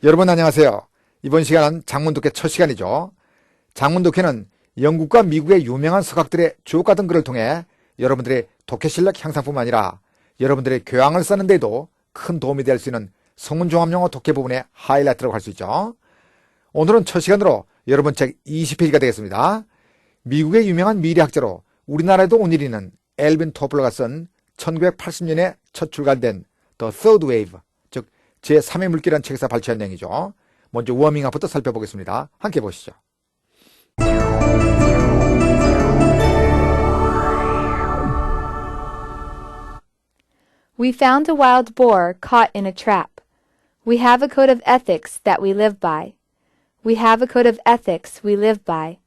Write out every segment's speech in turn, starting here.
여러분 안녕하세요. 이번 시간은 장문독해 첫 시간이죠. 장문독해는 영국과 미국의 유명한 서각들의 주옥 같은 글을 통해 여러분들의 독해 실력 향상뿐만 아니라 여러분들의 교양을 쌓는 데도 큰 도움이 될 수 있는 성문종합영어 독해 부분의 하이라이트라고 할 수 있죠. 오늘은 첫 시간으로 여러분 책 20페이지가 되겠습니다. 미국의 유명한 미래학자로 우리나라에도 온 일이 있는 엘빈 토플러가 쓴 1980년에 첫 출간된 The Third Wave, 즉 제3의 물결이라는 책에서 발췌한 내용이죠. 먼저 워밍업부터 살펴보겠습니다. 함께 보시죠. We found a wild boar caught in a trap. We have a code of ethics that we live by. We have a code of ethics we live by.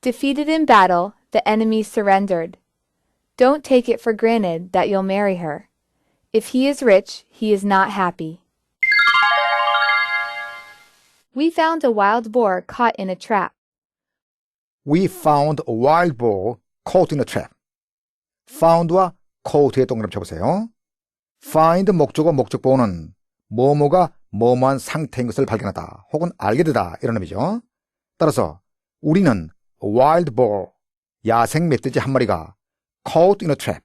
Defeated in battle, the enemy surrendered. Don't take it for granted that you'll marry her. If he is rich, he is not happy. We found a wild boar caught in a trap. We found a wild boar caught in a trap. found와 caught의 동그라미 쳐보세요. find 목적어 목적보호는 뭐뭐가 뭐뭐한 상태인 것을 발견하다 혹은 알게 되다 이런 의미죠. 따라서 우리는 a wild boar, 야생 멧돼지 한 마리가 caught in a trap,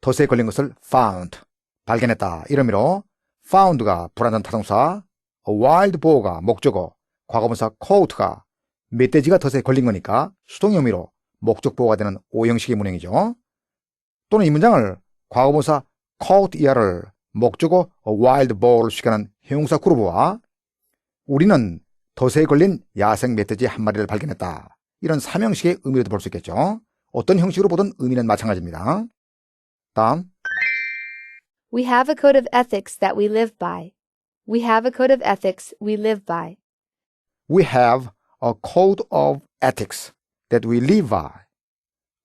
덫에 걸린 것을 found, 발견했다 이런 의미로 found가 불완전 타동사, a wild boar가 목적어, 과거분사 caught가 멧돼지가 덫에 걸린 거니까 수동의 의미로 목적보호가 되는 오형식의 문형이죠. 또는 이 문장을 과거분사 caught 이하를 목적어 a wild boar로 수식하는 형용사 그루브와 우리는 덫에 걸린 야생 멧돼지 한 마리를 발견했다, 이런 삼형식의 의미로도 볼 수 있겠죠. 어떤 형식으로 보든 의미는 마찬가지입니다. 다음, We have a code of ethics that we live by. We have a code of ethics we live by. We have a code of ethics that we live by.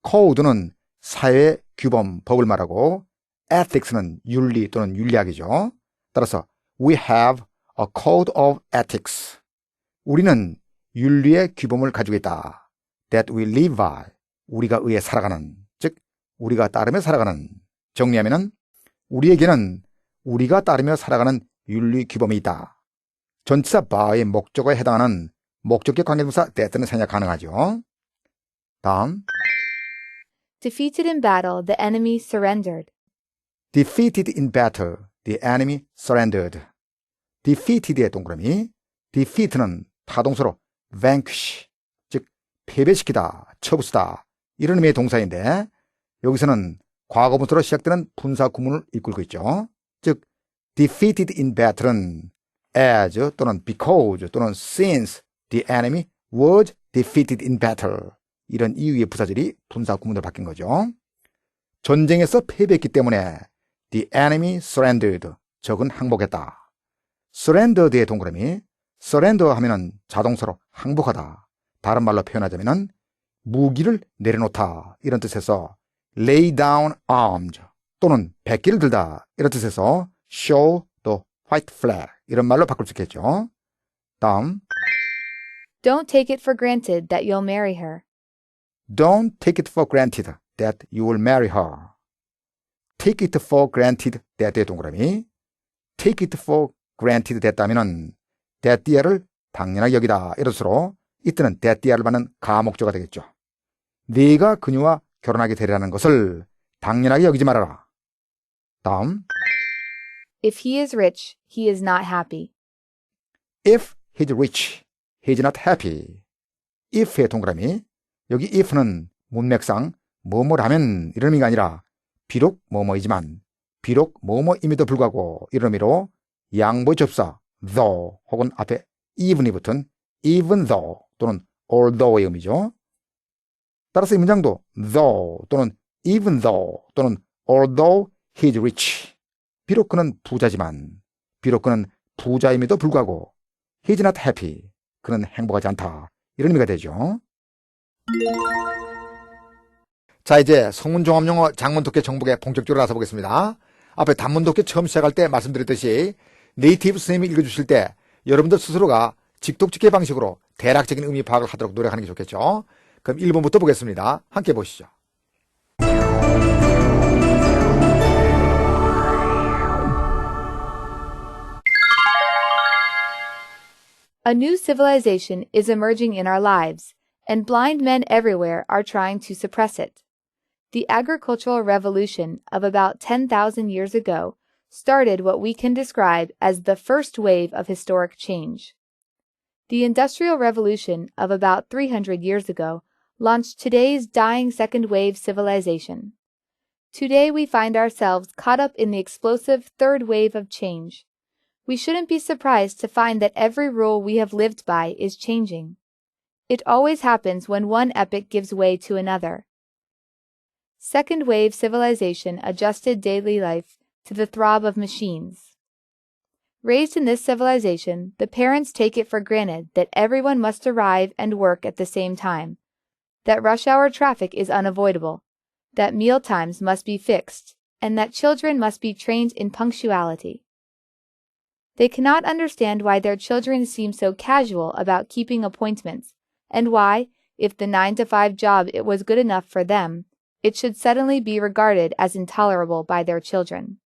code는 사회 규범, 법을 말하고 ethics는 윤리 또는 윤리학이죠. 따라서 we have a code of ethics. 우리는 윤리의 규범을 가지고 있다. that we live by. 우리가 의해 살아가는, 즉 우리가 따르며 살아가는. 정리하면은 우리에게는 우리가 따르며 살아가는 윤리 규범이 있다. 전치사 by의 목적어에 해당하는 목적격 관계동사 that는 생략 가능하죠. 다음, Defeated in battle, the enemy surrendered. defeated in battle, the enemy surrendered. defeated의 동그라미, defeat는 타동사로 vanquish, 즉 패배시키다, 처부수다 이런 의미의 동사인데 여기서는 과거분사로 시작되는 분사 구문을 이끌고 있죠. 즉 defeated in battle은 as 또는 because 또는 since the enemy was defeated in battle, 이런 이유의 부사절이 분사 구문으로 바뀐 거죠. 전쟁에서 패배했기 때문에 the enemy surrendered, 적은 항복했다. surrendered의 동그라미, surrender 하면은 자동사로 항복하다, 다른 말로 표현하자면은 무기를 내려놓다 이런 뜻에서 lay down arms 또는 백기를 들다 이런 뜻에서 show the white flag 이런 말로 바꿀 수 있겠죠. 다음, Don't take it for granted that you'll marry her. don't take it for granted that you will marry her. take it for granted that의 동그라미, take it for granted 됐다면은 that야를 당연하게 여기다 이런 뜻으로 이때는 that야를 받는 가목조가 되겠죠. 네가 그녀와 결혼하게 되리라는 것을 당연하게 여기지 말아라. 다음, If he is rich, he is not happy. if he's rich, he's not happy. if의 동그라미, 여기 if는 문맥상 뭐뭐라면 이런 의미가 아니라 비록 뭐뭐이지만, 비록 뭐뭐임에도 불구하고 이런 의미로 양보의 접사 though 혹은 앞에 even이 붙은 even though 또는 although의 의미죠. 따라서 이 문장도 though 또는 even though 또는 although he's rich, 비록 그는 부자지만, 비록 그는 부자임에도 불구하고 he's not happy, 그는 행복하지 않다 이런 의미가 되죠. 자, 이제 성문종합영어 장문독해 정복에 본격적으로 나서 보겠습니다. 앞에 단문독해 처음 시작할 때 말씀드렸듯이 네이티브 선생님이 읽어주실 때 여러분들 스스로가 직독직해 방식으로 대략적인 의미 파악을 하도록 노력하는 게 좋겠죠. 그럼 1번부터 보겠습니다. 함께 보시죠. A new civilization is emerging in our lives, and blind men everywhere are trying to suppress it. The agricultural revolution of about 10,000 years ago started what we can describe as the first wave of historic change. The Industrial Revolution of about 300 years ago launched today's dying second wave civilization. Today we find ourselves caught up in the explosive third wave of change. We shouldn't be surprised to find that every rule we have lived by is changing. It always happens when one epoch gives way to another. Second wave civilization adjusted daily life to the throb of machines. Raised in this civilization, the parents take it for granted that everyone must arrive and work at the same time, that rush hour traffic is unavoidable, that meal times must be fixed, and that children must be trained in punctuality. They cannot understand why their children seem so casual about keeping appointments, and why, if the 9-to-5 job it was good enough for them, it should suddenly be regarded as intolerable by their children.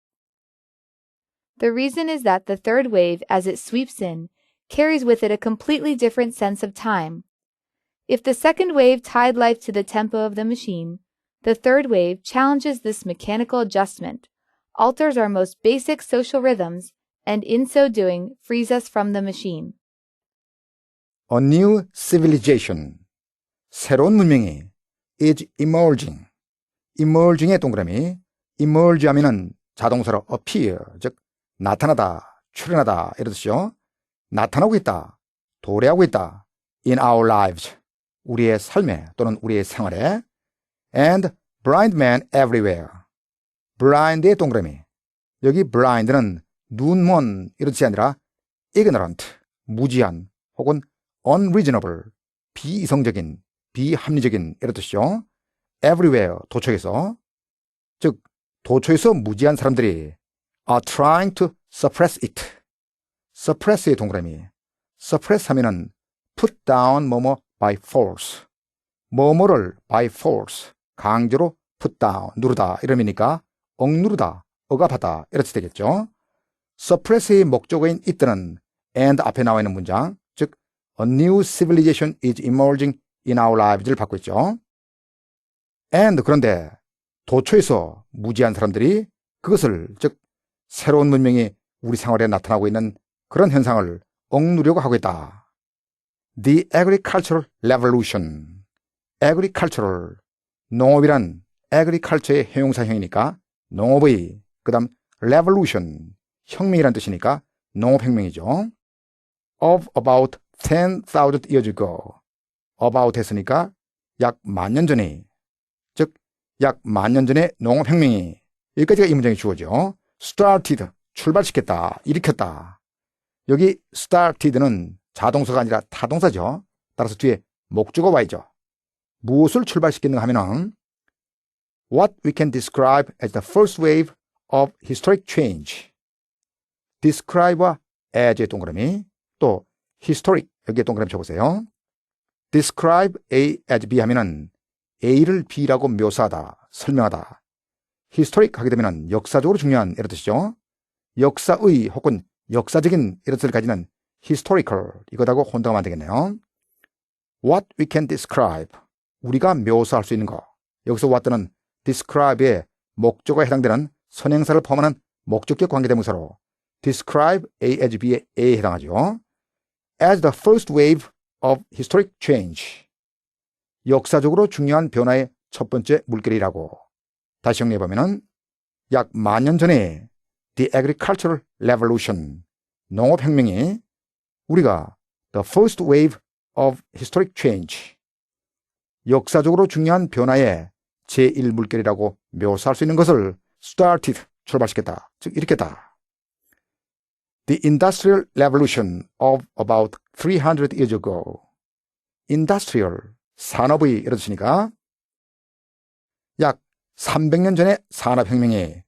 The reason is that the third wave, as it sweeps in, carries with it a completely different sense of time. If the second wave tied life to the tempo of the machine, the third wave challenges this mechanical adjustment, alters our most basic social rhythms, and in so doing frees us from the machine. A new civilization, 새로운 문명이 is emerging. emerging의 동그라미, emerge 하면은 자동사로 appear, 즉 나타나다, 출현하다 이런 뜻이죠. 나타나고 있다, 도래하고 있다. in our lives, 우리의 삶에 또는 우리의 생활에. and blind men everywhere. blind의 동그라미. 여기 blind는 눈먼 이런 뜻이 아니라 ignorant, 무지한 혹은 unreasonable, 비이성적인, 비합리적인 이런 뜻이죠. everywhere, 도처에서. 즉 도처에서 무지한 사람들이 are trying to suppress it. suppress의 동그라미. suppress 하면은 put down 뭐뭐 by force. 뭐뭐를 by force, 강제로 put down, 누르다 이런 의미니까 억누르다, 억압하다 이렇게 되겠죠. suppress의 목적어인 it는 and 앞에 나와 있는 문장, 즉 a new civilization is emerging in our lives를 받고 있죠. and 그런데 도처에서 무지한 사람들이 그것을, 즉 새로운 문명이 우리 생활에 나타나고 있는 그런 현상을 억누르려고 하고 있다. The agricultural revolution. agricultural, 농업이란 agriculture의 형용사형이니까 농업의, 그 다음 revolution, 혁명이란 뜻이니까 농업혁명이죠. of about 10,000 years ago. about 했으니까 약 10,000년 전에, 즉 약 10,000년 전에 농업혁명이, 여기까지가 이 문장이 주어져. started, 출발시켰다, 일으켰다. 여기 started는 자동사가 아니라 타동사죠. 따라서 뒤에 목적어가 와있죠. 무엇을 출발시키는가 하면은 what we can describe as the first wave of historic change. describe와 as의 동그라미, 또 historic, 여기에 동그라미 쳐보세요. describe A as B 하면은 A를 B라고 묘사하다, 설명하다. historic 하게 되면은 역사적으로 중요한 이런 뜻이죠. 역사의 혹은 역사적인 이런 뜻을 가지는 historical, 이것하고 혼동하면 안 되겠네요. what we can describe, 우리가 묘사할 수 있는 거. 여기서 what는 describe의 목적어에 해당되는 선행사를 포함하는 목적격 관계대명사로 describe A as B의 A에 해당하죠. as the first wave of historic change. 역사적으로 중요한 변화의 첫 번째 물결이라고. 다시 정리해보면 약 10,000년 전에 the agricultural revolution, 농업혁명이 우리가 the first wave of historic change, 역사적으로 중요한 변화의 제1물결이라고 묘사할 수 있는 것을 started, 출발시켰다, 즉 일으켰다. The industrial revolution of about 300 years ago. industrial, 산업의 이런 뜻이니까 약 300년 전에 산업혁명이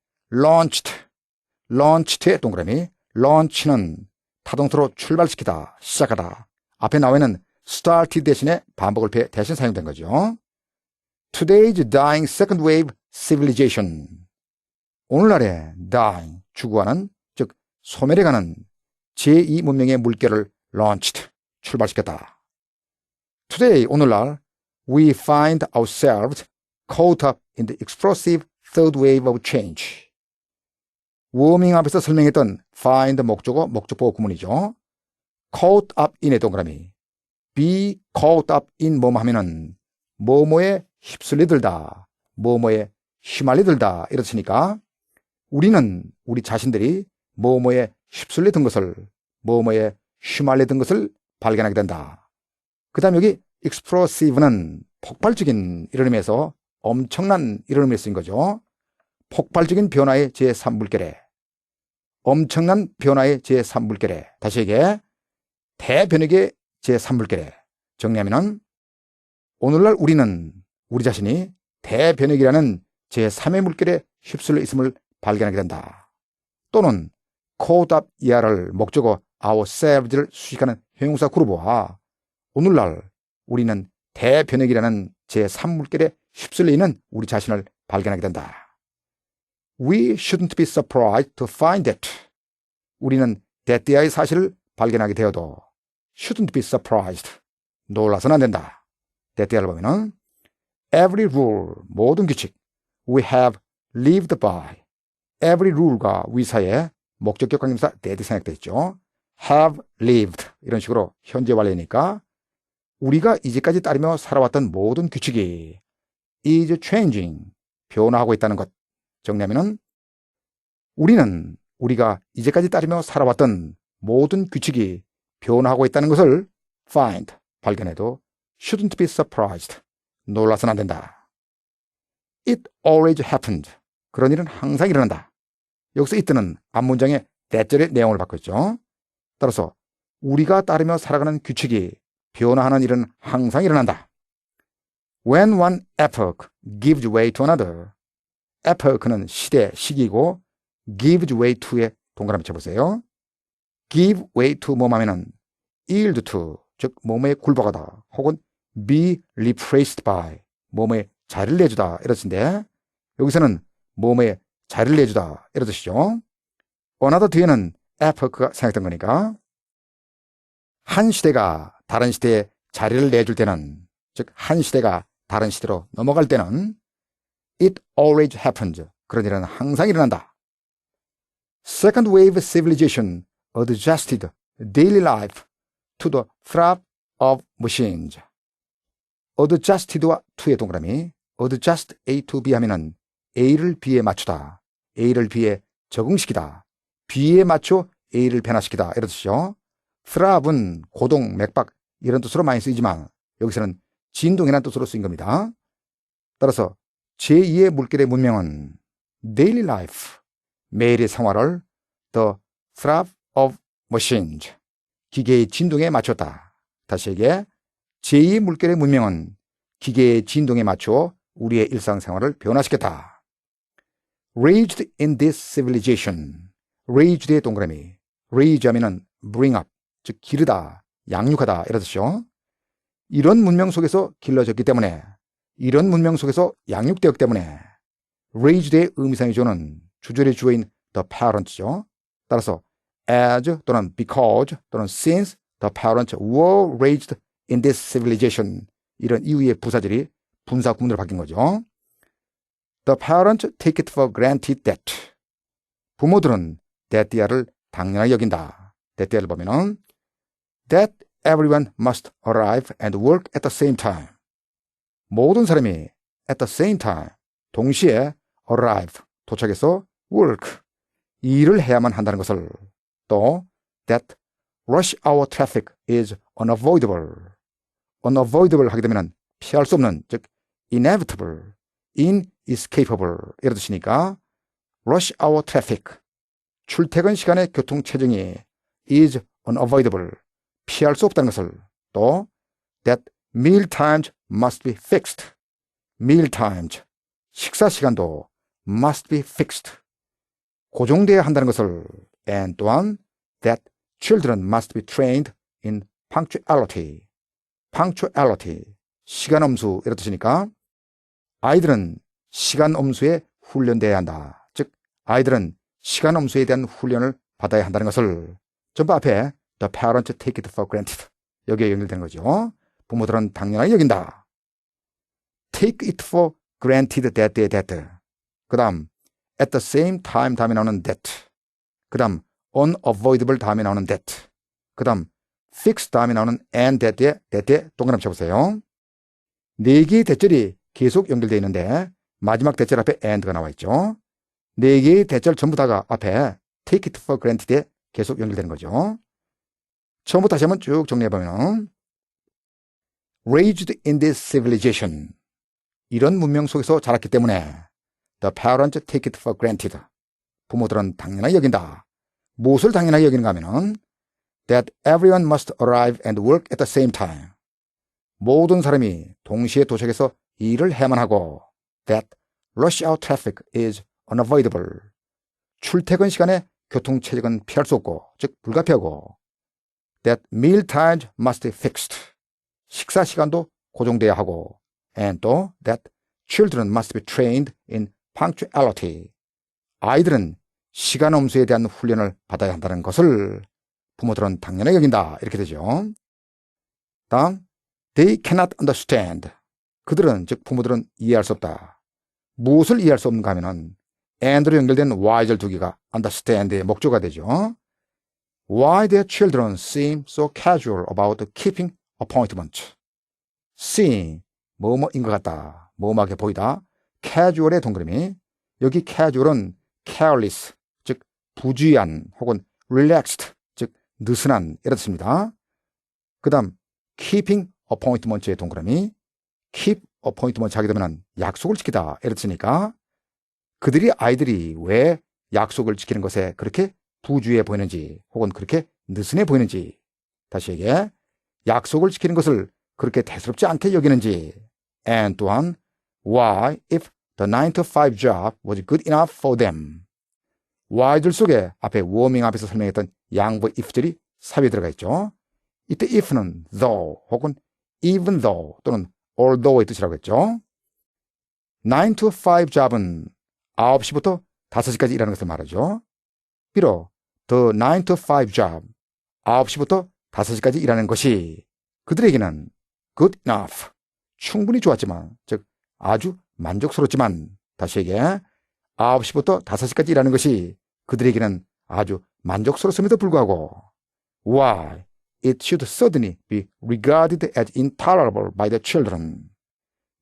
launched,의 동그라미, launch는 타동사로 출발시키다, 시작하다. 앞에 나와 있는 started 대신에 반복을 대신 사용된 거죠. Today's dying second wave civilization. 오늘날의 dying, 죽어가는, 즉 소멸해가는 제2문명의 물결을 launched, 출발시켰다. Today, 오늘날 we find ourselves caught up in the explosive third wave of change. 워밍업에서 설명했던 find 목적어, 목적보호 구문이죠. caught up in의 동그라미. be caught up in 뭐뭐 하면은 뭐뭐에 휩쓸려들다, 뭐뭐에 휘말려들다 이렇으니까 우리는 우리 자신들이 뭐뭐에 휩쓸려든 것을, 뭐뭐에 휘말려든 것을 발견하게 된다. 그 다음 여기 explosive는 폭발적인 이런 의미에서 엄청난 이런 의미를 쓰인 거죠. 폭발적인 변화의 제3물결에, 엄청난 변화의 제3물결에, 다시 얘기해 대변혁의 제3물결에 정리하면 오늘날 우리는 우리 자신이 대변혁이라는 제3의 물결에 휩쓸려 있음을 발견하게 된다. 또는 caught up 이하를 목적어 ourselves를 수식하는 형용사 그룹과 오늘날 우리는 대변혁이라는 제3물결에 휩쓸려 있는 우리 자신을 발견하게 된다. We shouldn't be surprised to find that. 우리는 대띠아의 사실을 발견하게 되어도 shouldn't be surprised. 놀라서는 안 된다. 대띠아를 보면은 every rule, 모든 규칙 we have lived by. every rule가 위사의 목적격 관계명사 that 생략되어 있죠. have lived 이런 식으로 현재 완료니까 우리가 이제까지 따르며 살아왔던 모든 규칙이 is changing, 변화하고 있다는 것. 정리하면은 우리는 우리가 이제까지 따르며 살아왔던 모든 규칙이 변화하고 있다는 것을 find, 발견해도 shouldn't be surprised, 놀라서는 안 된다. It always happened, 그런 일은 항상 일어난다. 여기서 it는 앞문장의 대절의 내용을 받고 있죠. 따라서 우리가 따르며 살아가는 규칙이 변화하는 일은 항상 일어난다. When one epoch gives way to another, epoch는 시대, 시기고 gives way to의 동그라미 쳐보세요. give way to 뭐하면은 yield to, 즉 뭐뭐에 굴복하다 혹은 be replaced by, 뭐뭐에 자리를 내주다 이런 뜻인데 여기서는 뭐뭐에 자리를 내주다 이런 뜻이죠. another 뒤에는 epoch가 생각된 거니까 한 시대가 다른 시대에 자리를 내줄 때는, 즉 한 시대가 다른 시대로 넘어갈 때는 it always happens, 그런 일은 항상 일어난다. Second wave civilization adjusted daily life to the threat of machines. adjusted와 to의 동그라미, adjust A to B 하면은 A를 B에 맞추다, A를 B에 적응시키다, B에 맞춰 A를 변화시키다 이런 뜻이죠. thrap은 고동, 맥박 이런 뜻으로 많이 쓰이지만 여기서는 진동이라는 뜻으로 쓰인 겁니다. 따라서 제2의 물결의 문명은 daily life, 매일의 생활을 the threat of machines, 기계의 진동에 맞췄다. 다시 얘기해 제2의 물결의 문명은 기계의 진동에 맞춰 우리의 일상생활을 변화시켰다. Raised in this civilization, raised의 동그라미, raise 하면은 bring up, 즉 기르다, 양육하다 이런 뜻이죠. 이런 문명 속에서 길러졌기 때문에, 이런 문명 속에서 양육되었기 때문에 raised의 의미상의 조는 주절의 주어인 the parents죠. 따라서 as 또는 because 또는 since the parents were raised in this civilization, 이런 이유의 부사절이 분사 구문으로 바뀐 거죠. The parents take it for granted that, 부모들은 대띠아를 당연하게 여긴다. 대띠아를 보면은 that everyone must arrive and work at the same time. 모든 사람이 at the same time, 동시에 arrive, 도착해서 work, 일을 해야만 한다는 것을, 또 that rush hour traffic is unavoidable. unavoidable 하게 되면 피할 수 없는, 즉 inevitable, inescapable 이런 뜻이니까 rush hour traffic, 출퇴근 시간의 교통 체증이 is unavoidable, 피할 수 없다는 것을, 또 that meal times must be fixed. meal times, 식사 시간도 must be fixed, 고정되어야 한다는 것을, and 또한 that children must be trained in punctuality. punctuality, 시간 엄수 이런 뜻이니까 아이들은 시간 엄수에 훈련되어야 한다. 즉 아이들은 시간 엄수에 대한 훈련을 받아야 한다는 것을 전부 앞에 the parents take it for granted 여기에 연결되는 거죠. 부모들은 당연하게 여긴다. Take it for granted that. 그 다음 at the same time 다음에 나오는 that. 그 다음 unavoidable 다음에 나오는 that. 그 다음 fix 다음에 나오는 and that에 동그라미 쳐보세요. 4개의 대절이 계속 연결되어 있는데 마지막 대절 앞에 and가 나와 있죠. 4개의 대절 전부 다가 앞에 take it for granted에 계속 연결되는 거죠. 처음부터 다시 한번 쭉 정리해보면 raised in this civilization, 이런 문명 속에서 자랐기 때문에 the parents take it for granted, 부모들은 당연하게 여긴다. 무엇을 당연하게 여기는가 하면 that everyone must arrive and work at the same time, 모든 사람이 동시에 도착해서 일을 해야만 하고 that rush hour traffic is unavoidable, 출퇴근 시간에 교통체증은 피할 수 없고 즉 불가피하고 that meal times must be fixed, 식사 시간도 고정돼야 하고 and 또 that children must be trained in punctuality, 아이들은 시간 엄수에 대한 훈련을 받아야 한다는 것을 부모들은 당연하게 여긴다. 이렇게 되죠. 다음 they cannot understand, 그들은 즉 부모들은 이해할 수 없다. 무엇을 이해할 수 없는가 하면 and로 연결된 y절 두 개가 understand의 목조가 되죠. Why their children seem so casual about keeping appointment. seem 뭐뭐인 것 같다, 뭐뭐하게 보이다. casual의 동그라미, 여기 casual은 careless 즉 부주의한 혹은 relaxed 즉 느슨한 이런 뜻입니다. 그 다음 keeping appointment의 동그라미, keep appointment 하게 되면 약속을 지키다 이런 뜻이니까 아이들이 왜 약속을 지키는 것에 그렇게 부주의해 보이는지 혹은 그렇게 느슨해 보이는지, 다시 얘기해 약속을 지키는 것을 그렇게 대수롭지 않게 여기는지, and 또한 why if the 9 to 5 job was good enough for them, why들 속에 앞에 워밍 앞에서 설명했던 양보 if절이 삽입에 들어가 있죠. 이때 if는 though 혹은 even though 또는 although의 뜻이라고 했죠. 9 to 5 job은 9시부터 5시까지 일하는 것을 말하죠. 비록 the 9 to 5 job, 9시부터 5시까지 일하는 것이 그들에게는 good enough, 충분히 좋았지만, 즉 아주 만족스럽지만, 다시 얘기해 9시부터 5시까지 일하는 것이 그들에게는 아주 만족스럽음에도 불구하고 why it should suddenly be regarded as intolerable by the children.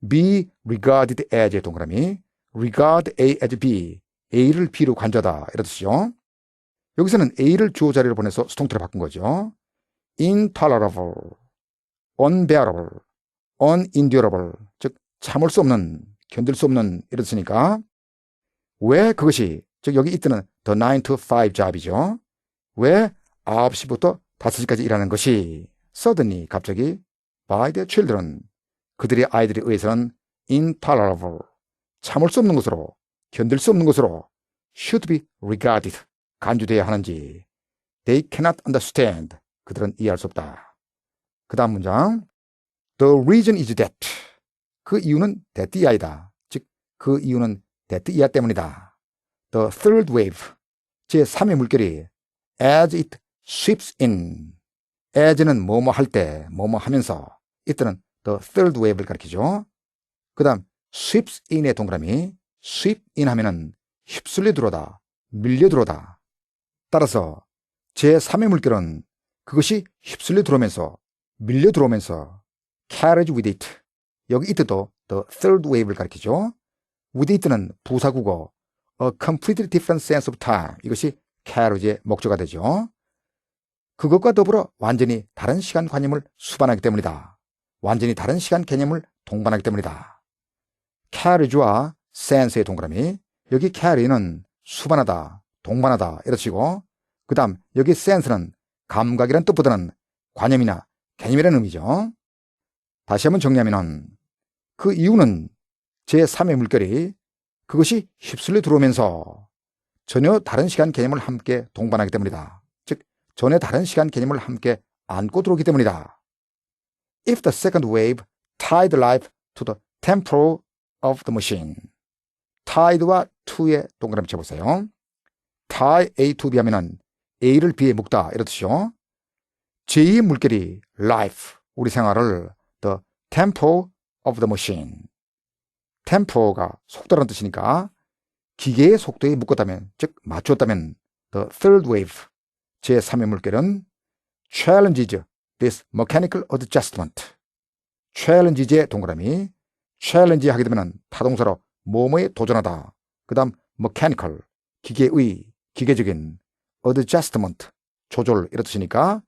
be regarded as의 동그라미, regard A as B, A를 B로 간주하다 이런 뜻이죠. 여기서는 A를 주어 자리로 보내서 수동태로 바꾼 거죠. intolerable, unbearable, unendurable, 즉 참을 수 없는, 견딜 수 없는 이런 뜻이니까 왜 그것이, 즉 여기 이때는 the 9 to 5 job이죠. 왜 9시부터 5시까지 일하는 것이 suddenly 갑자기 by the children, 그들의 아이들에 의해서는 intolerable, 참을 수 없는 것으로, 견딜 수 없는 것으로 should be regarded, 간주되어야 하는지 they cannot understand, 그들은 이해할 수 없다. 그 다음 문장 the reason is that, 그 이유는 that 이하이다. 즉 그 이유는 that 이하 때문이다. The third wave, 제3의 물결이 as it sweeps in, as는 뭐뭐 할 때, 뭐뭐 하면서, 이때는 the third wave를 가리키죠. 그 다음 sweeps in의 동그라미, sweep in 하면은 휩쓸려 들어오다, 밀려 들어오다. 따라서 제3의 물결은 그것이 휩쓸려 들어오면서, 밀려 들어오면서 carriage with it, 여기 이때도 the third wave를 가리키죠. with it는 부사구고 a completely different sense of time, 이것이 carriage의 목적어가 되죠. 그것과 더불어 완전히 다른 시간관념을 수반하기 때문이다. 완전히 다른 시간 개념을 동반하기 때문이다. carriage와 sense의 동그라미, 여기 carry는 수반하다, 동반하다 이렇지고, 그 다음 여기 sense는 감각이란 뜻보다는 관념이나 개념이라는 의미죠. 다시 한번 정리하면 그 이유는 제3의 물결이 그것이 휩쓸려 들어오면서 전혀 다른 시간 개념을 함께 동반하기 때문이다. 즉 전혀 다른 시간 개념을 함께 안고 들어오기 때문이다. If the second wave tied life to the tempo of the machine, tied와 to의 동그라미 쳐보세요. tie A to B 하면은 A를 B에 묶다 이런 뜻이죠. 제2의 물결이 life, 우리 생활을 the tempo of the machine. tempo가 속도라는 뜻이니까 기계의 속도에 묶었다면, 즉 맞추었다면 the third wave, 제3의 물결은 challenges this mechanical adjustment. challenges의 동그라미, challenge 하게 되면 타동사로 뭐뭐에 도전하다. 그 다음 mechanical, 기계의, 기계적인 adjustment, 조절 이런 뜻이니까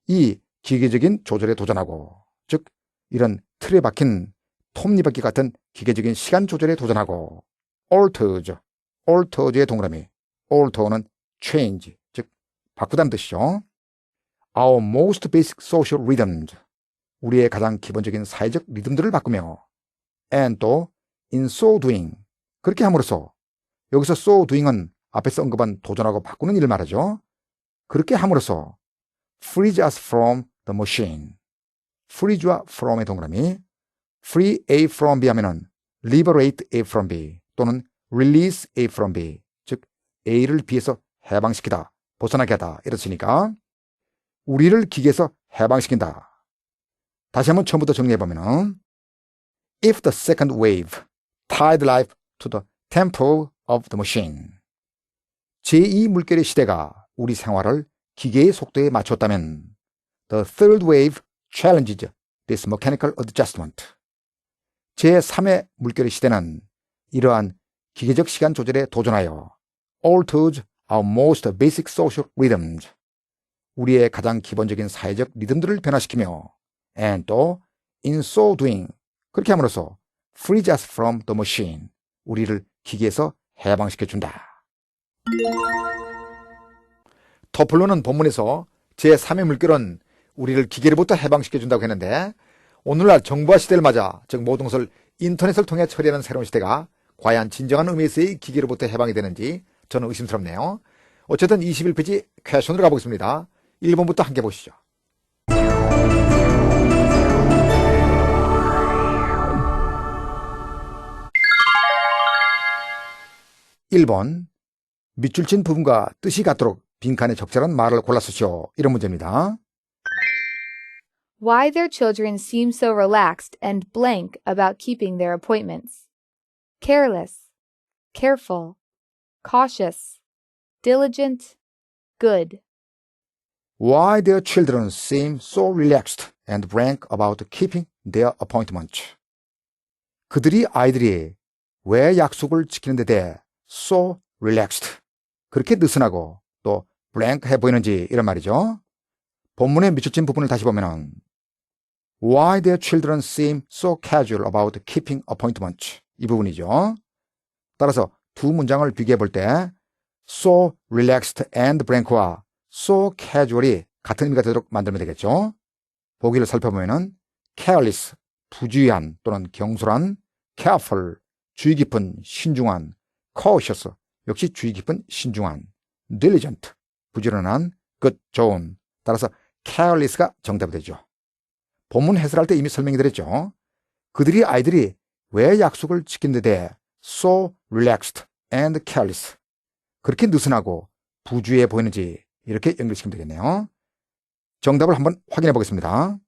이 기계적인 조절에 도전하고, 즉 이런 틀에 박힌 톱니바퀴 같은 기계적인 시간 조절에 도전하고, alters의 동그라미, alter는 change, 즉 바꾸다는 뜻이죠. Our most basic social rhythms, 우리의 가장 기본적인 사회적 리듬들을 바꾸며, and 또 in so doing, 그렇게 함으로써, 여기서 so doing은 앞에서 언급한 도전하고 바꾸는 일을 말하죠. 그렇게 함으로써 frees us from the machine. free와 from의 동그라미, free A from B 하면은 liberate A from B 또는 release A from B, 즉 A를 B에서 해방시키다, 벗어나게 하다 이렇으니까 우리를 기계에서 해방시킨다. 다시 한번 처음부터 정리해보면 If the second wave tied life to the tempo of the machine, 제2 물결의 시대가 우리 생활을 기계의 속도에 맞췄다면 the third wave challenges this mechanical adjustment. 제3의 물결의 시대는 이러한 기계적 시간 조절에 도전하여 alters our most basic social rhythms, 우리의 가장 기본적인 사회적 리듬들을 변화시키며 and 또 in so doing, 그렇게 함으로써 frees us from the machine, 우리를 기계에서 해방시켜준다. 토플로는 본문에서 제3의 물결은 우리를 기계로부터 해방시켜준다고 했는데, 오늘날 정보화 시대를 맞아, 즉 모든 것을 인터넷을 통해 처리하는 새로운 시대가 과연 진정한 의미에서의 기계로부터 해방이 되는지 저는 의심스럽네요. 어쨌든 21페이지 퀘션으로 가보겠습니다. 1번부터 함께 보시죠. 1번, 밑줄 친 부분과 뜻이 같도록 빈칸에 적절한 말을 골라쓰시오. 이런 문제입니다. Why their children seem so relaxed and blank about keeping their appointments. Careless, careful, cautious, diligent, good. Why their children seem so relaxed and blank about keeping their appointments. 그들이 아이들이 왜 약속을 지키는 데 대해 so relaxed, 그렇게 느슨하고 또 blank 해 보이는지 이런 말이죠. 본문의 밑줄친 부분을 다시 보면은 Why their children seem so casual about keeping appointments, 이 부분이죠. 따라서 두 문장을 비교해 볼 때 so relaxed and blank와 so casual이 같은 의미가 되도록 만들면 되겠죠. 보기를 살펴보면은 careless, 부주의한 또는 경솔한, careful, 주의 깊은, 신중한, cautious, 역시 주의 깊은, 신중한, diligent, 부지런한, good, 좋은. 따라서 careless가 정답이 되죠. 본문 해설할 때 이미 설명이 드렸죠. 그들이 아이들이 왜 약속을 지킨 데 대해 so relaxed and careless, 그렇게 느슨하고 부주의해 보이는지 이렇게 연결시키면 되겠네요. 정답을 한번 확인해 보겠습니다.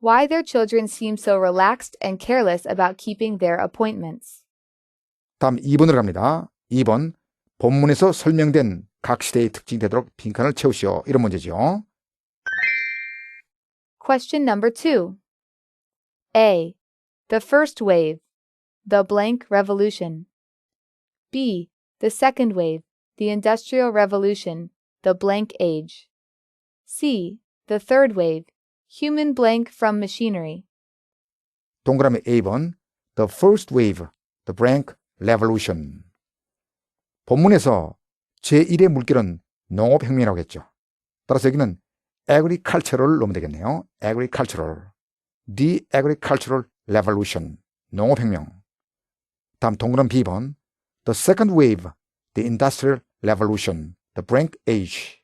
Why their children seem so relaxed and careless about keeping their appointments. 다음 2번으로 갑니다. 2번, 본문에서 설명된 각 시대의 특징이 되도록 빈칸을 채우시오. 이런 문제죠. Question number 2. A. The first wave, the blank revolution. B. The second wave, the industrial revolution, the blank age. C. The third wave, human blank from machinery. 동그라미 A번, The first wave, the blank revolution. 본문에서 제1의 물결은 농업혁명이라고 했죠. 따라서 여기는 agricultural 넣으면 되겠네요. agricultural. The agricultural revolution. 농업혁명. 다음 동그라미 B번, The second wave, the industrial revolution, the blank age.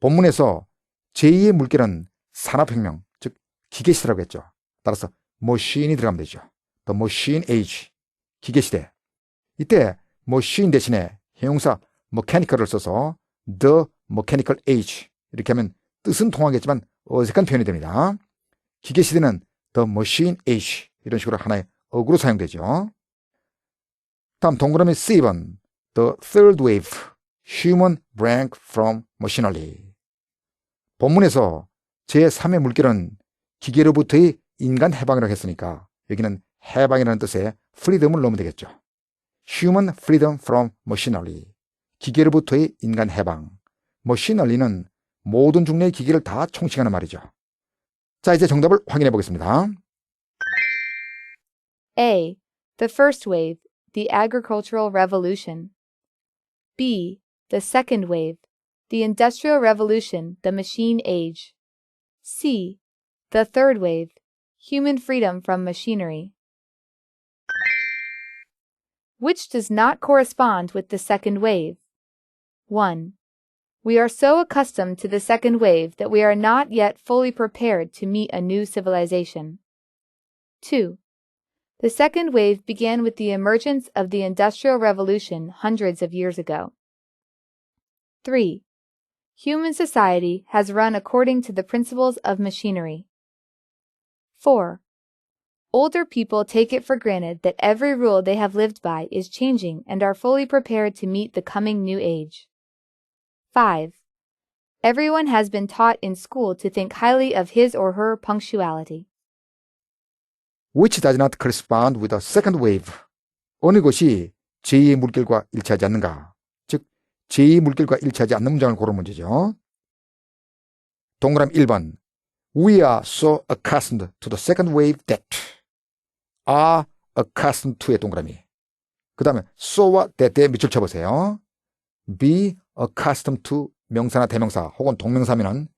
본문에서 제2의 물결은 산업혁명, 즉 기계시대라고 했죠. 따라서 machine이 들어가면 되죠. The machine age, 기계시대. 이때 machine 대신에 형용사 mechanical을 써서 the mechanical age, 이렇게 하면 뜻은 통하겠지만 어색한 표현이 됩니다. 기계시대는 the machine age 이런 식으로 하나의 어구로 사용되죠. 다음 동그라미 C번 the third wave human break from machinery. 본문에서 제3의 물결은 기계로부터의 인간 해방이라고 했으니까 여기는 해방이라는 뜻의 freedom을 넣으면 되겠죠. Human freedom from machinery. 기계로부터의 인간 해방. machinery는 모든 종류의 기계를 다 총칭하는 말이죠. 자, 이제 정답을 확인해 보겠습니다. A. The first wave, the agricultural revolution. B. The second wave, the industrial revolution, the machine age. C. The third wave, human freedom from machinery. Which does not correspond with the second wave? 1. We are so accustomed to the second wave that we are not yet fully prepared to meet a new civilization. 2. The second wave began with the emergence of the Industrial Revolution hundreds of years ago. 3. Human society has run according to the principles of machinery. 4. Older people take it for granted that every rule they have lived by is changing and are fully prepared to meet the coming new age. 5. Everyone has been taught in school to think highly of his or her punctuality. Which does not correspond with the second wave. 어느 것이 제2의 물결과 일치하지 않는가? 즉, 제2의 물결과 일치하지 않는 문장을 고른 문제죠. 동그라미 1번. We are so accustomed to the second wave that are accustomed to의 동그라미. 그 다음에 so와 that에 밑줄 쳐보세요. be accustomed to 명사나 대명사 혹은 동명사면은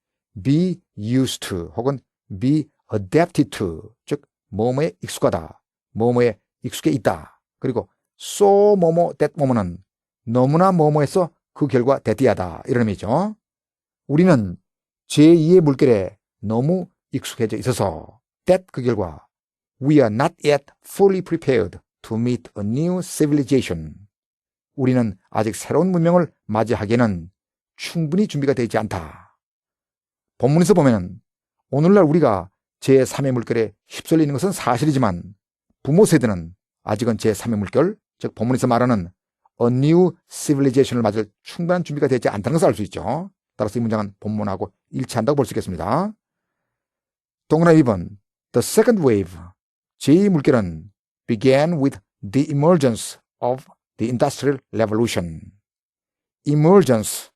be used to 혹은 be adapted to 즉 뭐뭐에 익숙하다, 뭐뭐에 익숙해 있다. 그리고 so 뭐뭐 that 뭐뭐는 너무나 뭐뭐해서 그 결과 대띠하다 이런 의미죠. 우리는 제2의 물결에 너무 익숙해져 있어서 that 그 결과 we are not yet fully prepared to meet a new civilization. 우리는 아직 새로운 문명을 맞이하기에는 충분히 준비가 되어 있지 않다. 본문에서 보면 오늘날 우리가 제3의 물결에 휩쓸리는 것은 사실이지만 부모 세대는 아직은 제3의 물결, 즉 본문에서 말하는 a new civilization을 맞을 충분한 준비가 되지 않다는 것을 알 수 있죠. 따라서 이 문장은 본문하고 일치한다고 볼 수 있겠습니다. 동그라미 2번 The second wave, 제2 물결은 began with the emergence of the industrial revolution. emergence,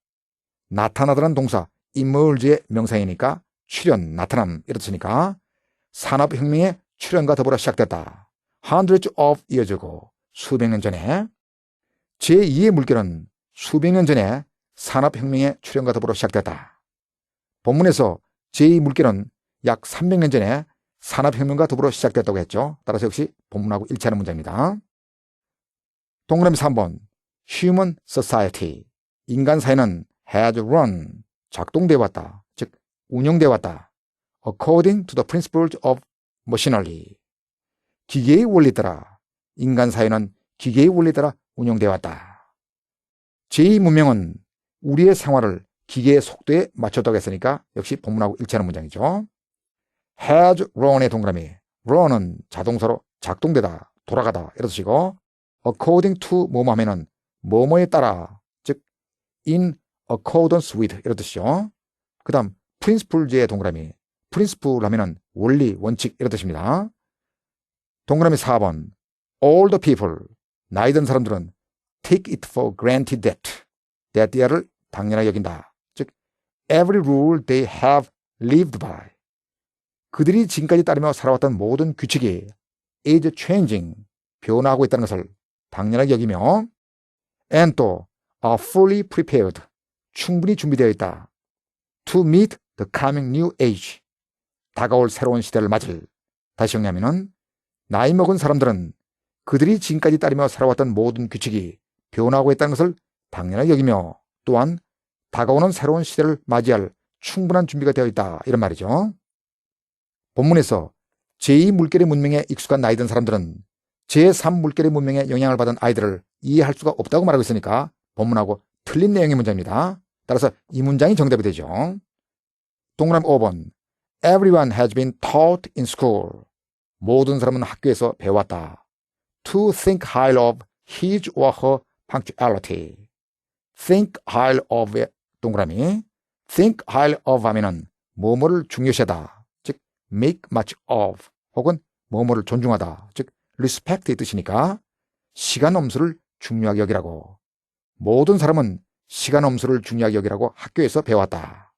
나타나다라는 동사, emerge의 명사이니까 출현, 나타남 이렇으니까 산업혁명의 출현과 더불어 시작됐다. Hundreds of years ago, 수백 년 전에. 제2의 물결은 수백 년 전에 산업혁명의 출현과 더불어 시작됐다. 본문에서 제2 물결은 약 300년 전에 산업혁명과 더불어 시작됐다고 했죠. 따라서 역시 본문하고 일치하는 문장입니다. 동그라미 3번 Human society, 인간 사회는 has run, 작동되어 왔다. 즉 운영되어 왔다. According to the principles of machinery, 기계의 원리 따라 인간 사회는 기계의 원리 따라 운영되어 왔다. 제2 문명은 우리의 생활을 기계의 속도에 맞췄다고 했으니까 역시 본문하고 일치하는 문장이죠. has run의 동그라미, run은 자동사로 작동되다, 돌아가다 이런 뜻이고 according to 뭐뭐 하면은 뭐뭐에 따라, 즉 in accordance with 이런 뜻이죠. 그 다음 principles의 동그라미, principle 하면은 원리, 원칙 이런 뜻입니다. 동그라미 4번 all the people, 나이 든 사람들은 take it for granted that the를 당연하게 여긴다. 즉 every rule they have lived by, 그들이 지금까지 따르며 살아왔던 모든 규칙이 is changing, 변화하고 있다는 것을 당연하게 여기며 and 또 are fully prepared, 충분히 준비되어 있다. to meet the coming new age, 다가올 새로운 시대를 맞을. 다시 정리하면은 나이 먹은 사람들은 그들이 지금까지 따르며 살아왔던 모든 규칙이 변화하고 있다는 것을 당연하게 여기며 또한 다가오는 새로운 시대를 맞이할 충분한 준비가 되어 있다 이런 말이죠. 본문에서 제2 물결의 문명에 익숙한 나이 든 사람들은 제3 물결의 문명에 영향을 받은 아이들을 이해할 수가 없다고 말하고 있으니까 본문하고 틀린 내용의 문장입니다. 따라서 이 문장이 정답이 되죠. 동그라미 5번. Everyone has been taught in school. 모든 사람은 학교에서 배웠다. To think highly of his or her punctuality. think highly of의 동그라미. think highly of 하면은 뭐뭐를 중요시하다. 즉 make much of 혹은 뭐뭐를 존중하다. 즉 respect의 뜻이니까 시간 엄수를 중요하게 여기라고. 모든 사람은 시간 엄수를 중요하게 여기라고 학교에서 배웠다.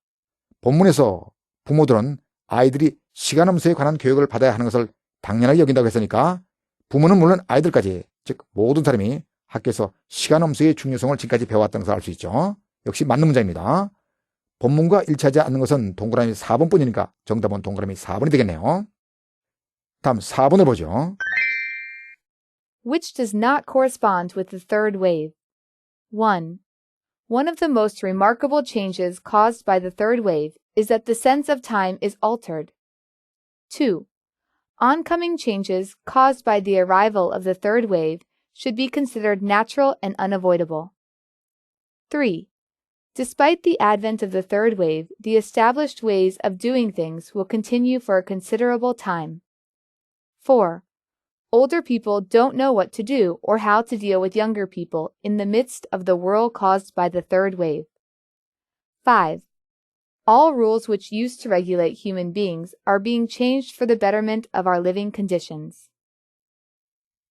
본문에서 부모들은 아이들이 시간 엄수에 관한 교육을 받아야 하는 것을 당연하게 여긴다고 했으니까 부모는 물론 아이들까지 즉 모든 사람이 학교에서 시간 엄수의 중요성을 지금까지 배워왔다는 것을 알 수 있죠. 역시 맞는 문장입니다. 본문과 일치하지 않는 것은 동그라미 4번뿐이니까 정답은 동그라미 4번이 되겠네요. 다음 4번을 보죠. Which does not correspond with the third wave? 1. One of the most remarkable changes caused by the third wave is that the sense of time is altered. 2. Oncoming changes caused by the arrival of the third wave should be considered natural and unavoidable. 3. Despite the advent of the third wave, the established ways of doing things will continue for a considerable time. 4. Older people don't know what to do or how to deal with younger people in the midst of the whirl caused by the third wave. 5. All rules which used to regulate human beings are being changed for the betterment of our living conditions.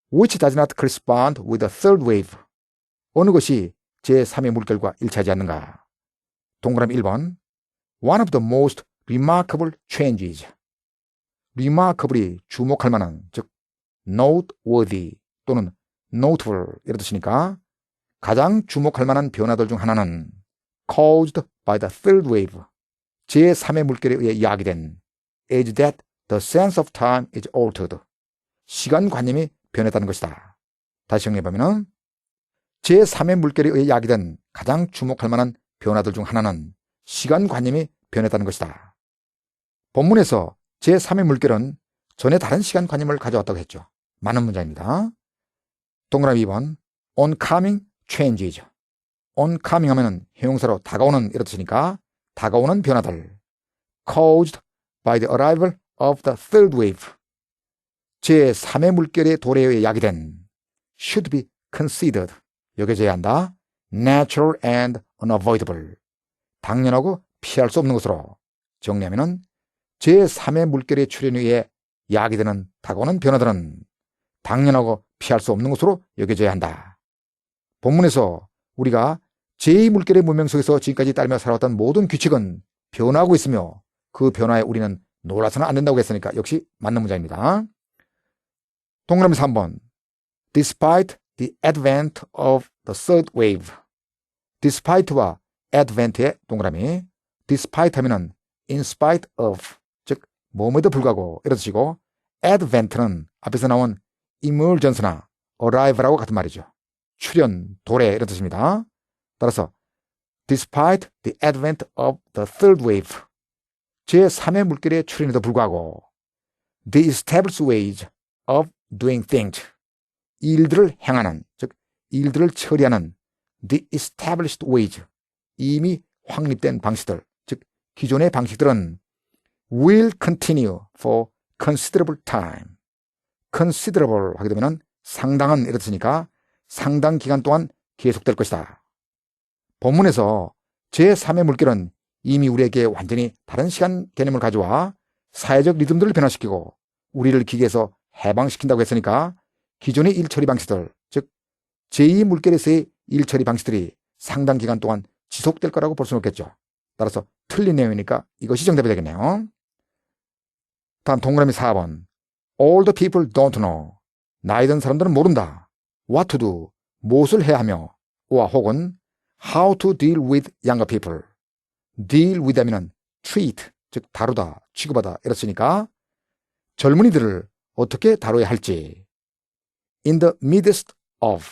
Which does not correspond with the third wave. 어느 것이 제3의 물결과 일치하지 않는가? 동그라미 1번. One of the most remarkable changes. remarkable이 주목할 만한, 즉 noteworthy 또는 notable 이런 뜻이니까 가장 주목할 만한 변화들 중 하나는 caused by the third wave. 제3의 물결에 의해 야기된 is that the sense of time is altered. 시간관념이 변했다는 것이다. 다시 정리해보면 제3의 물결에 의해 야기된 가장 주목할 만한 변화들 중 하나는 시간관념이 변했다는 것이다. 본문에서 제3의 물결은 전에 다른 시간관념을 가져왔다고 했죠. 맞는 문장입니다. 동그라미 2번 oncoming changes. oncoming 하면은 형용사로 다가오는 이런 뜻이니까 다가오는 변화들 caused by the arrival of the third wave. 제3의 물결의 도래에 의해 야기된 should be considered. 여겨져야 한다. natural and unavoidable. 당연하고 피할 수 없는 것으로 정리하면은 제3의 물결의 출현에 의해 야기되는 다가오는 변화들은 당연하고 피할 수 없는 것으로 여겨져야 한다. 본문에서 우리가 제2물결의 문명 속에서 지금까지 따르며 살아왔던 모든 규칙은 변화하고 있으며 그 변화에 우리는 놀라서는 안 된다고 했으니까 역시 맞는 문장입니다. 동그라미 3번. Despite the advent of the third wave. despite와 advent의 동그라미. despite 하면은 in spite of, 즉 뭐뭐에도 불구하고 이런 뜻이고 advent는 앞에서 나온 emergence나 arrival하고 같은 말이죠. 출현, 도래 이런 뜻입니다. 따라서 despite the advent of the third wave. 제3의 물결의 출현에도 불구하고 the established ways of doing things. 일들을 행하는, 즉 일들을 처리하는 the established ways. 이미 확립된 방식들, 즉 기존의 방식들은 will continue for considerable time. considerable 하게 되면 상당한 이런 뜻이니까 상당 기간 동안 계속될 것이다. 본문에서 제3의 물결은 이미 우리에게 완전히 다른 시간 개념을 가져와 사회적 리듬들을 변화시키고 우리를 기계에서 해방시킨다고 했으니까 기존의 일처리 방식들, 즉 제2물결에서의 일처리 방식들이 상당 기간 동안 지속될 거라고 볼 수는 없겠죠. 따라서 틀린 내용이니까 이것이 정답이 되겠네요. 다음 동그라미 4번. All the people don't know. 나이 든 사람들은 모른다. What to do. 무엇을 해야 하며 와 혹은 How to deal with younger people. deal with 하면 treat, 즉 다루다, 취급하다 이렇으니까 젊은이들을 어떻게 다뤄야 할지. In the midst of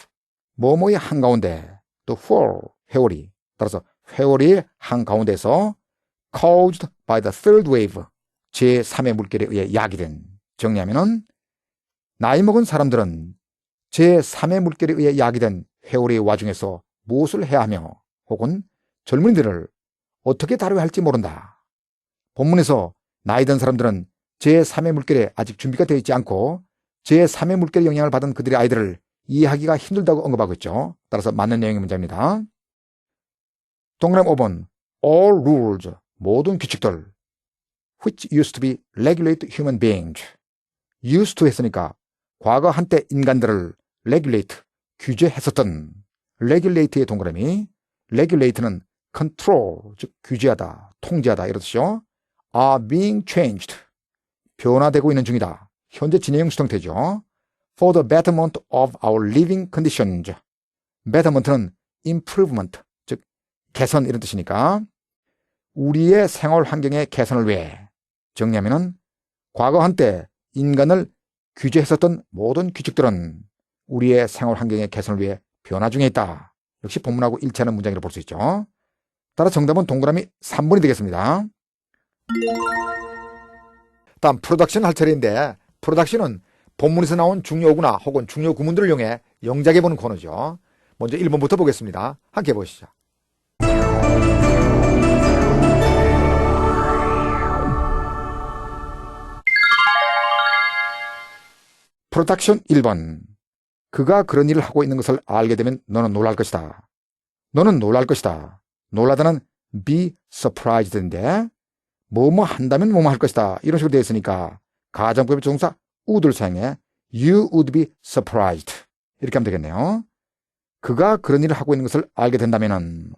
뭐뭐의 한가운데 또 for 회오리 따라서 회오리의 한가운데서 caused by the third wave 제3의 물결에 의해 야기된 정리하면은 나이 먹은 사람들은 제3의 물결에 의해 야기된 회오리의 와중에서 무엇을 해야 하며 혹은 젊은이들을 어떻게 다뤄야 할지 모른다. 본문에서 나이 든 사람들은 제3의 물결에 아직 준비가 되어 있지 않고 제3의 물결의 영향을 받은 그들의 아이들을 이해하기가 힘들다고 언급하고 있죠. 따라서 맞는 내용의 문제입니다. 동그라미 5번 All rules, 모든 규칙들 which used to be regulate human beings. used to 했으니까 과거 한때 인간들을 regulate, 규제했었던 regulate의 동그라미 regulate는 control, 즉 규제하다, 통제하다 이런 뜻이죠. are being changed, 변화되고 있는 중이다. 현재 진행형 수동태죠. for the betterment of our living conditions. betterment는 improvement, 즉 개선 이런 뜻이니까 우리의 생활 환경의 개선을 위해 정리하면은 과거 한때 인간을 규제했었던 모든 규칙들은 우리의 생활 환경의 개선을 위해 변화 중에 있다. 역시 본문하고 일치하는 문장이라고 볼 수 있죠. 따라 정답은 동그라미 3번이 되겠습니다. 다음 프로덕션 할 차례인데 프로덕션은 본문에서 나온 중요 어구나 혹은 중요 구문들을 이용해 영작해보는 코너죠. 먼저 1번부터 보겠습니다. 함께 보시죠. 프로덕션 1번. 그가 그런 일을 하고 있는 것을 알게 되면 너는 놀랄 것이다. 너는 놀랄 것이다. 놀라다는 be surprised인데 뭐뭐 한다면 뭐뭐 할 것이다. 이런 식으로 되어 있으니까 가정법의 조동사 would를 사용해 you would be surprised. 이렇게 하면 되겠네요. 그가 그런 일을 하고 있는 것을 알게 된다면은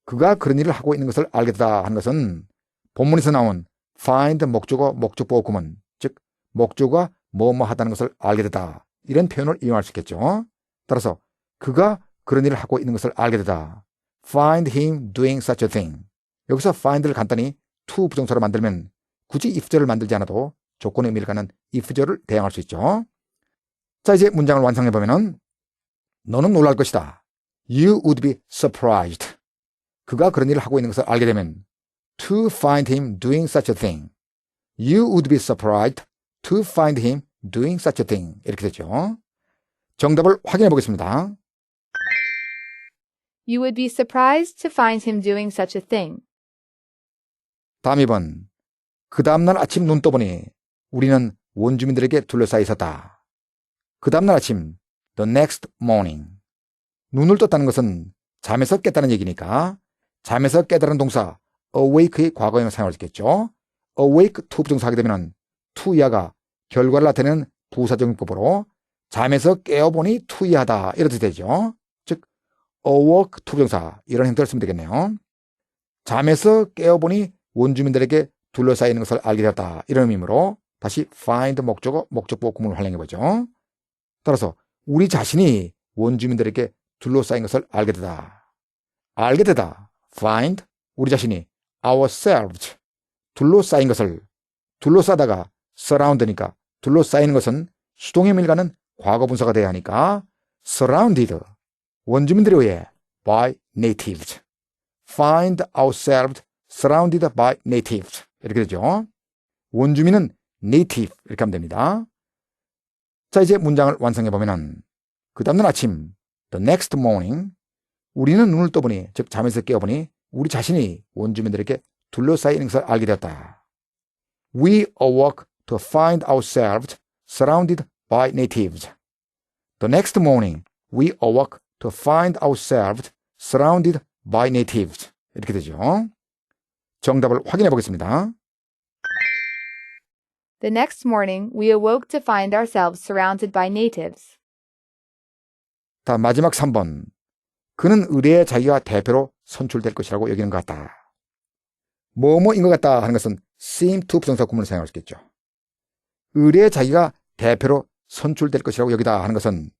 그가 그런 일을 하고 있는 것을 알게 되다 하는 것은 본문에서 나온 find 목적어 목적보호 구문, 즉 목적어가 뭐뭐 하다는 것을 알게 되다. 이런 표현을 이용할 수 있겠죠. 따라서 그가 그런 일을 하고 있는 것을 알게 되다. Find him doing such a thing. 여기서 find를 간단히 to 부정사로 만들면 굳이 if절을 만들지 않아도 조건의 의미를 갖는 if절을 대항할 수 있죠. 자, 이제 문장을 완성해보면은 너는 놀랄 것이다. You would be surprised. 그가 그런 일을 하고 있는 것을 알게 되면 to find him doing such a thing. You would be surprised to find him doing such a thing. 이렇게 되죠. 정답을 확인해 보겠습니다. You would be surprised to find him doing such a thing. 다음 2번. 그 다음날 아침 눈 떠보니 우리는 원주민들에게 둘러싸여 있었다. 그 다음날 아침, the next morning. 눈을 떴다는 것은 잠에서 깼다는 얘기니까 잠에서 깨달은 동사 awake의 과거형을 사용할 수 있겠죠. awake to 부정사 하게 되면 to 이하가 결과를 나타내는 부사적용법으로 잠에서 깨어보니 투이하다 이렇게 되죠. 즉 awoke to 부정사 이런 형태를 쓰면 되겠네요. 잠에서 깨어보니 원주민들에게 둘러싸여 있는 것을 알게 되었다 이런 의미로 다시 find 목적어 목적보호 구문을 활용해보죠. 따라서 우리 자신이 원주민들에게 둘러싸인 것을 알게 되다. 알게 되다. find 우리 자신이 ourselves 둘러싸인 것을 둘러싸다가 surround니까 둘러싸이는 것은 수동의 의미를 갖는 과거 분사가 돼야 하니까 surrounded 원주민들에 의해 by natives. find ourselves surrounded by natives. 이렇게 되죠. 원주민은 native 이렇게 하면 됩니다. 자, 이제 문장을 완성해 보면은 그 다음날 아침 the next morning 우리는 눈을 떠보니 즉 잠에서 깨어보니 우리 자신이 원주민들에게 둘러싸여 있는 것을 알게 되었다. We awoke to find ourselves surrounded by natives. The next morning, we awoke to find ourselves surrounded by natives. 이렇게 되죠. 정답을 확인해 보겠습니다. The next morning, we awoke to find ourselves surrounded by natives. 다 마지막 3번. 그는 의뢰에 자기가 대표로 선출될 것이라고 여기는 것 같다. 뭐뭐인 것 같다 하는 것은 seem to 부정사 구문을 사용할 수 있겠죠. 의뢰에 자기가 대표로 선출될 것이라고 여기다 하는 것은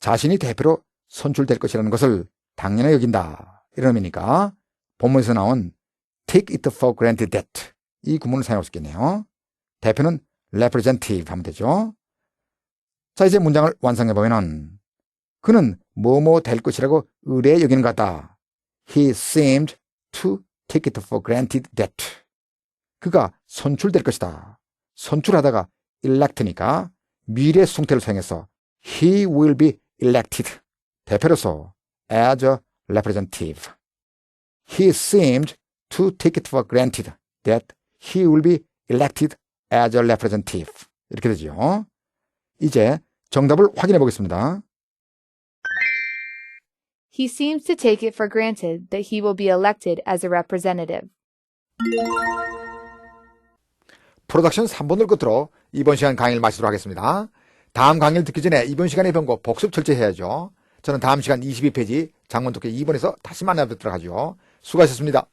자신이 대표로 선출될 것이라는 것을 당연히 여긴다. 이런 의미니까 본문에서 나온 take it for granted that 이 구문을 사용할 수 있겠네요. 대표는 representative 하면 되죠. 자, 이제 문장을 완성해보면 그는 뭐뭐 될 것이라고 의뢰에 여기는 것 같다. He seemed to take it for granted that. 그가 선출될 것이다. 선출하다가 elect니까 미래 수동태를 사용해서 he will be elected. 대표로서 as a representative. He seemed to take it for granted that he will be elected as a representative. 이렇게 되죠. 이제 정답을 확인해 보겠습니다. He seems to take it for granted that he will be elected as a representative. 프로덕션 3번을 끝으로 이번 시간 강의를 마치도록 하겠습니다. 다음 강의를 듣기 전에 이번 시간에 배운 거 복습 철저히 해야죠. 저는 다음 시간 22페이지 장문 독해 2번에서 다시 만나뵙도록 하죠. 수고하셨습니다.